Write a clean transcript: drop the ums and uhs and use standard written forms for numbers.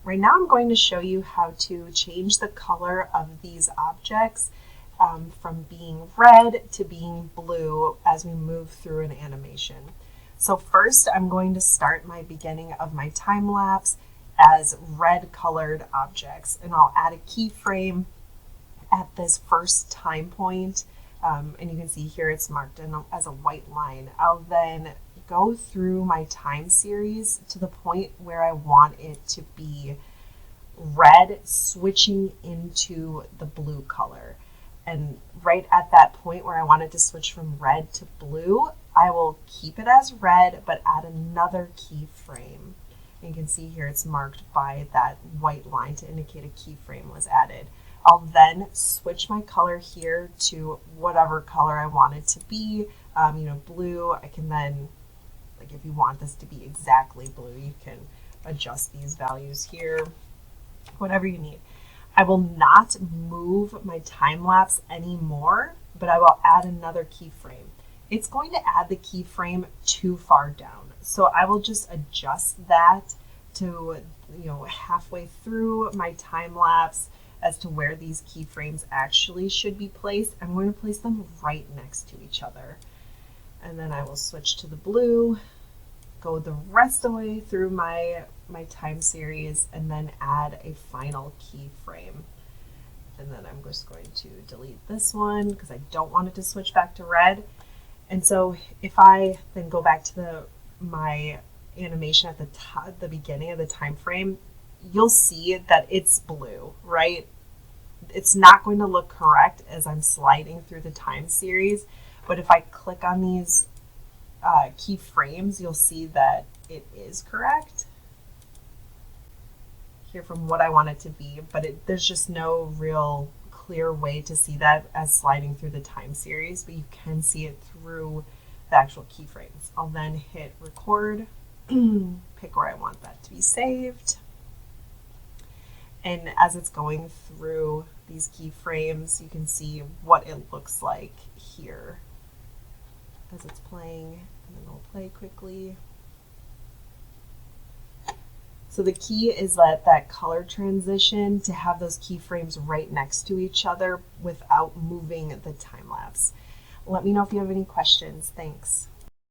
Right now I'm going to show you how to change the color of these objects from being red to being blue as we move through an animation. So first I'm going to start my beginning of my time lapse as red colored objects, and I'll add a keyframe at this first time point, and you can see here it's marked as a white line. I'll then go through my time series to the point where I want it to be red switching into the blue color. And right at that point where I want it to switch from red to blue, I will keep it as red but add another keyframe. You can see here it's marked by that white line to indicate a keyframe was added. I'll then switch my color here to whatever color I want it to be. Blue. I can then, like, if you want this to be exactly blue, you can adjust these values here, whatever you need. I will not move my time lapse anymore, but I will add another keyframe. It's going to add the keyframe too far down, so I will just adjust that to halfway through my time lapse as to where these keyframes actually should be placed. I'm going to place them right next to each other. And then I will switch to the blue, go the rest of the way through my time series, and then add a final keyframe. And then I'm just going to delete this one because I don't want it to switch back to red. And so if I then go back to my animation at the beginning of the time frame, you'll see that it's blue, right? It's not going to look correct as I'm sliding through the time series, but if I click on these keyframes, you'll see that it is correct here from what I want it to be, but there's just no real clear way to see that as sliding through the time series, but you can see it through the actual keyframes. I'll then hit record, pick where I want that to be saved. And as it's going through these keyframes, you can see what it looks like here as it's playing, and then we'll play quickly. So the key is that color transition to have those keyframes right next to each other without moving the time lapse. Let me know if you have any questions. Thanks.